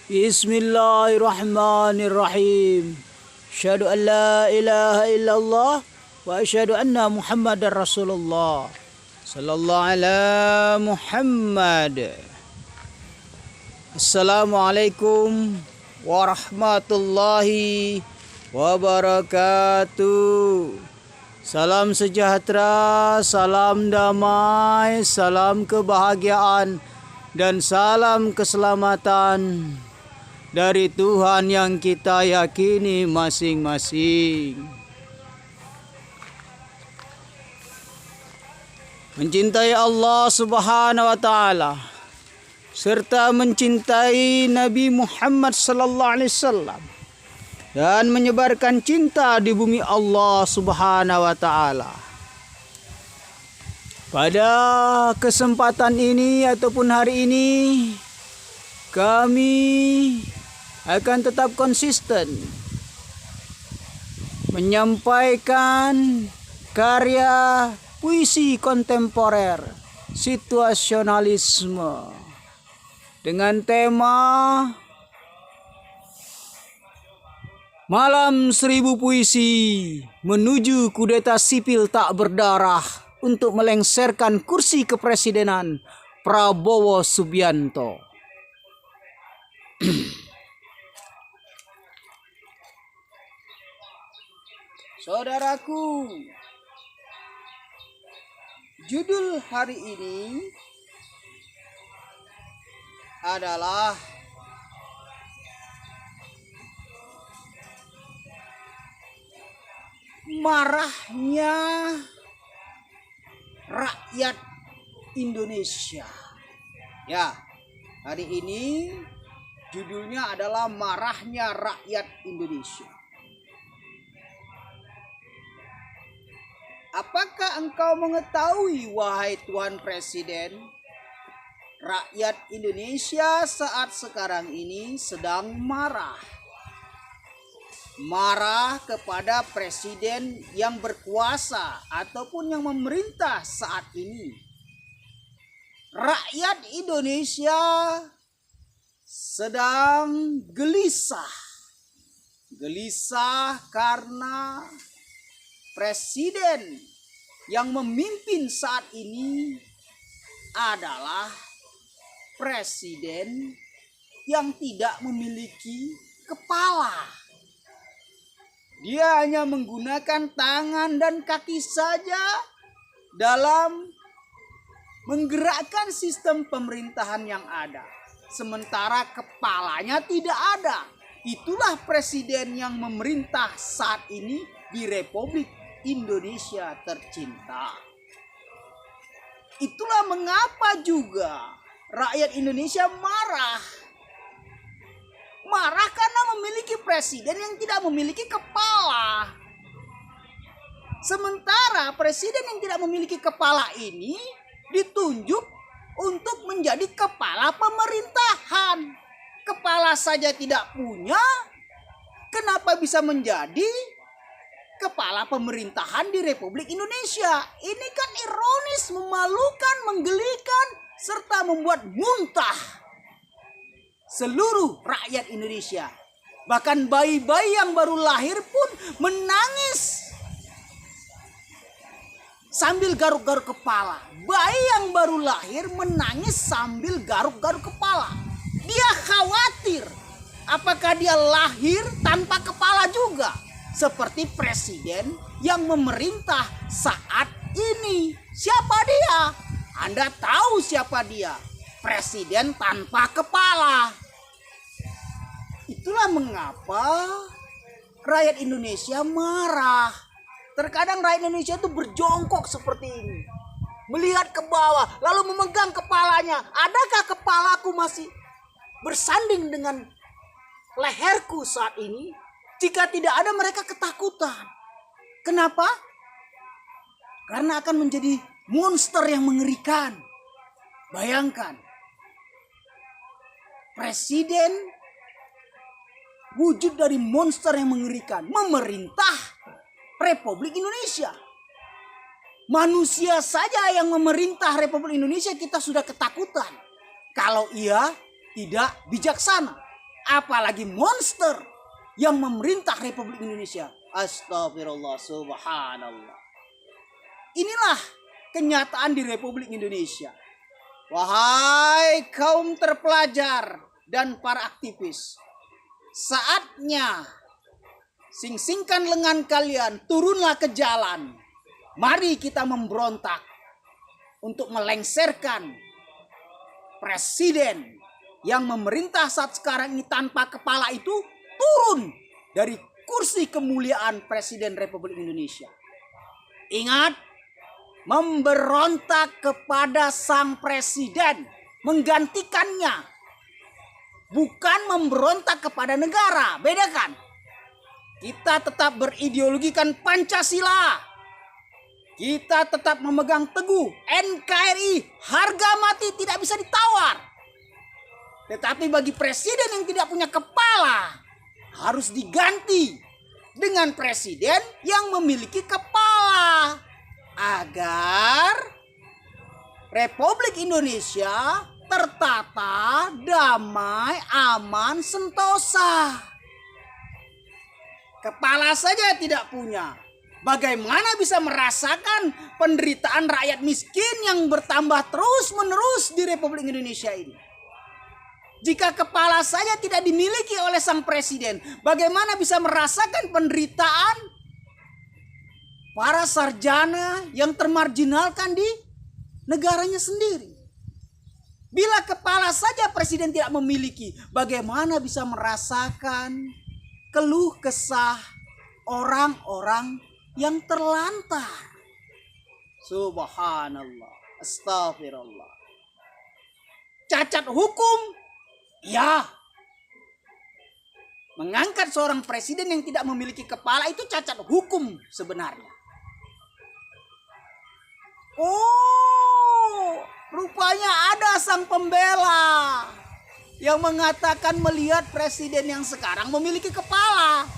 Bismillahirrahmanirrahim. Asyhadu an la ilaha illallah wa asyhadu anna Muhammadar Rasulullah. Sallallahu ala Muhammad. Assalamualaikum warahmatullahi wabarakatuh. Salam sejahtera, salam damai, salam kebahagiaan dan salam keselamatan dari Tuhan yang kita yakini masing-masing. Mencintai Allah Subhanahu wa taala serta mencintai Nabi Muhammad sallallahu alaihi wasallam dan menyebarkan cinta di bumi Allah Subhanahu wa taala. Pada kesempatan ini ataupun hari ini kami akan tetap konsisten menyampaikan karya puisi kontemporer situasionalisme dengan tema Malam Seribu Puisi menuju kudeta sipil tak berdarah untuk melengsarkan kursi kepresidenan Prabowo Subianto. Saudaraku, judul hari ini adalah marahnya rakyat Indonesia. Ya, hari ini judulnya adalah marahnya rakyat Indonesia. Apakah engkau mengetahui, wahai Tuan Presiden, rakyat Indonesia saat sekarang ini sedang marah. Marah kepada presiden yang berkuasa ataupun yang memerintah saat ini. Rakyat Indonesia sedang gelisah. Gelisah karena presiden yang memimpin saat ini adalah presiden yang tidak memiliki kepala. Dia hanya menggunakan tangan dan kaki saja dalam menggerakkan sistem pemerintahan yang ada. Sementara kepalanya tidak ada. Itulah presiden yang memerintah saat ini di Republik Indonesia tercinta. Itulah mengapa juga rakyat Indonesia marah. Marah karena memiliki presiden yang tidak memiliki kepala. Sementara presiden yang tidak memiliki kepala ini ditunjuk untuk menjadi kepala pemerintahan. Kepala saja tidak punya, kenapa bisa menjadi kepala pemerintahan di Republik Indonesia? Ini kan ironis, memalukan, menggelikan, serta membuat muntah seluruh rakyat Indonesia. Bahkan bayi-bayi yang baru lahir pun menangis sambil garuk-garuk kepala. Bayi yang baru lahir menangis sambil garuk-garuk kepala. Dia khawatir apakah dia lahir tanpa kepala juga, seperti presiden yang memerintah saat ini. Siapa dia? Anda tahu siapa dia? Presiden tanpa kepala. Itulah mengapa rakyat Indonesia marah. Terkadang rakyat Indonesia itu berjongkok seperti ini, melihat ke bawah lalu memegang kepalanya. Adakah kepalaku masih bersanding dengan leherku saat ini? Jika tidak ada, mereka ketakutan. Kenapa? Karena akan menjadi monster yang mengerikan. Bayangkan, presiden wujud dari monster yang mengerikan, memerintah Republik Indonesia. Manusia saja yang memerintah Republik Indonesia kita sudah ketakutan. Kalau ia tidak bijaksana. apalagi monster yang memerintah Republik Indonesia. Astagfirullah, subhanallah. Inilah kenyataan di Republik Indonesia. Wahai kaum terpelajar dan para aktivis, saatnya sing-singkan lengan kalian, turunlah ke jalan. Mari kita memberontak untuk melengsarkan presiden yang memerintah saat sekarang ini tanpa kepala itu turun dari kursi kemuliaan Presiden Republik Indonesia. Ingat, memberontak kepada sang presiden, menggantikannya, bukan memberontak kepada negara. Bedakan. Kita tetap berideologikan Pancasila. Kita tetap memegang teguh NKRI, harga mati tidak bisa ditawar. Tetapi bagi presiden yang tidak punya kepala, harus diganti dengan presiden yang memiliki kepala, agar Republik Indonesia tertata, damai, aman, sentosa. Kepala saja tidak punya, bagaimana bisa merasakan penderitaan rakyat miskin yang bertambah terus-menerus di Republik Indonesia ini? Jika kepala saja tidak dimiliki oleh sang presiden, bagaimana bisa merasakan penderitaan para sarjana yang termarginalkan di negaranya sendiri? Bila kepala saja presiden tidak memiliki, bagaimana bisa merasakan keluh kesah orang-orang yang terlantar? Subhanallah, astagfirullah. Cacat hukum, ya. Mengangkat seorang presiden yang tidak memiliki kepala itu cacat hukum sebenarnya. Oh, rupanya ada sang pembela yang mengatakan melihat presiden yang sekarang memiliki kepala.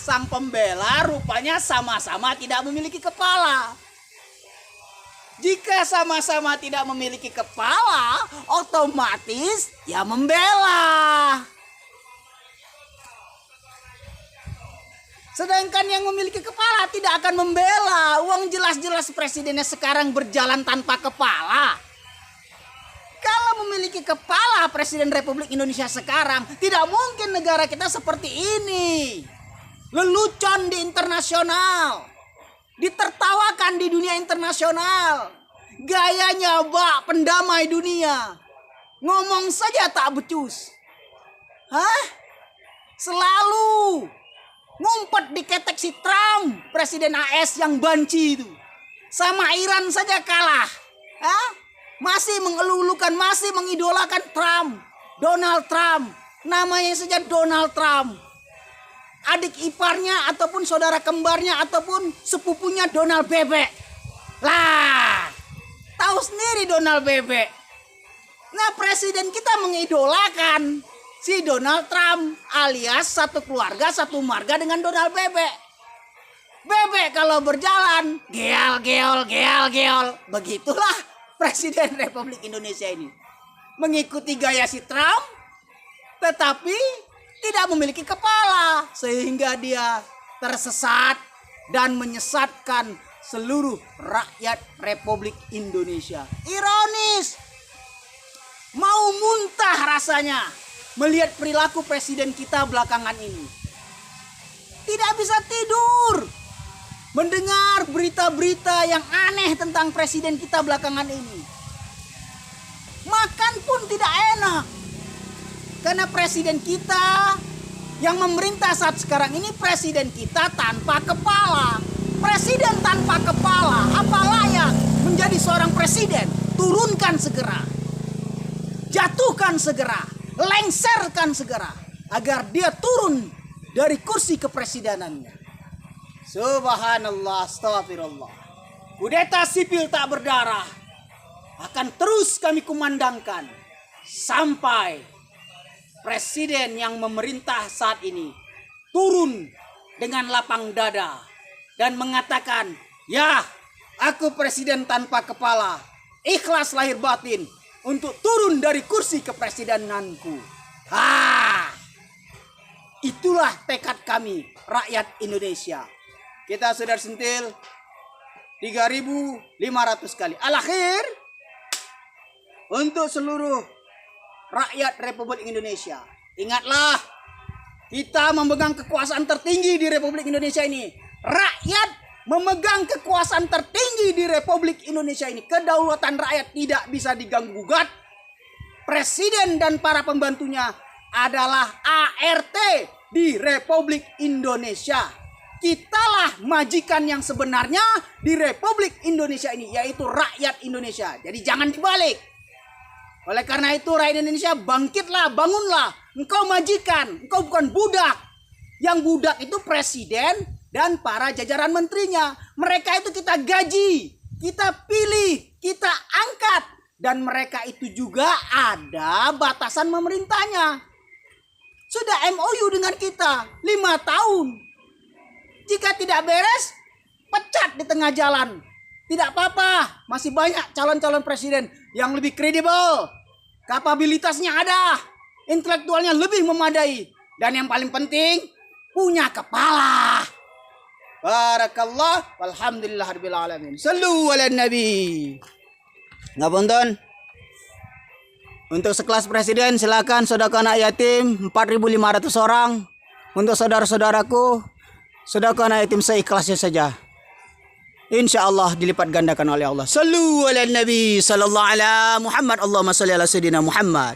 Sang pembela rupanya sama-sama tidak memiliki kepala. Jika sama-sama tidak memiliki kepala, otomatis ya membela. Sedangkan yang memiliki kepala tidak akan membela. Uang jelas-jelas presidennya sekarang berjalan tanpa kepala. Kalau memiliki kepala Presiden Republik Indonesia sekarang, tidak mungkin negara kita seperti ini. Lelucon di internasional, ditertawakan di dunia internasional. Gayanya bak pendamai dunia. Ngomong saja tak becus. Selalu ngumpet di ketek si Trump, Presiden AS yang banci itu. Sama Iran saja kalah. Masih mengeluh-elukan, masih mengidolakan Trump, Donald Trump. Namanya saja Donald Trump. Adik iparnya ataupun saudara kembarnya ataupun sepupunya Donald Bebek. Lah, tahu sendiri Donald Bebek. Nah, presiden kita mengidolakan si Donald Trump alias satu keluarga, satu marga dengan Donald Bebek. Bebek kalau berjalan, geol. Begitulah Presiden Republik Indonesia ini. Mengikuti gaya si Trump, tetapi tidak memiliki kepala, sehingga dia tersesat dan menyesatkan seluruh rakyat Republik Indonesia. Ironis, mau muntah rasanya melihat perilaku presiden kita belakangan ini. Tidak bisa tidur mendengar berita-berita yang aneh tentang presiden kita belakangan ini. Makan pun tidak enak. Karena presiden kita yang memerintah saat sekarang ini presiden kita tanpa kepala. Presiden tanpa kepala, apa layak menjadi seorang presiden? Turunkan segera. Jatuhkan segera. Lengserkan segera. Agar dia turun dari kursi kepresidenannya. Subhanallah, astagfirullah. Kudeta sipil tak berdarah akan terus kami kumandangkan sampai presiden yang memerintah saat ini turun dengan lapang dada dan mengatakan, ya, aku presiden tanpa kepala, ikhlas lahir batin untuk turun dari kursi kepresidenanku. Itulah tekad kami, rakyat Indonesia. Kita sudah sentil 3.500 kali. Al-akhir, untuk seluruh rakyat Republik Indonesia, ingatlah, kita memegang kekuasaan tertinggi di Republik Indonesia ini. Rakyat memegang kekuasaan tertinggi di Republik Indonesia ini. Kedaulatan rakyat tidak bisa diganggu-gugat. Presiden dan para pembantunya adalah ART di Republik Indonesia. Kitalah majikan yang sebenarnya di Republik Indonesia ini, yaitu rakyat Indonesia. Jadi jangan dibalik. Oleh karena itu rakyat Indonesia, bangkitlah, bangunlah. Engkau majikan, engkau bukan budak. Yang budak itu presiden dan para jajaran menterinya. Mereka itu kita gaji, kita pilih, kita angkat. Dan mereka itu juga ada batasan memerintahnya. Sudah MOU dengan kita 5 tahun. Jika tidak beres, pecat di tengah jalan. Tidak apa-apa, masih banyak calon-calon presiden yang lebih kredibel. Kapabilitasnya ada, intelektualnya lebih memadai. Dan yang paling penting, punya kepala. Barakallah, walhamdulillah rabbil alamin. Sallu ala nabi. Ngapunten. Untuk sekelas presiden silakan sedekah anak yatim 4.500 orang. Untuk saudara-saudaraku, sedekah anak yatim seikhlasnya saja. Insya Allah dilipat gandakan oleh Allah. Sallu ala nabi sallallahu ala Muhammad. Allahumma salli ala sayyidina Muhammad.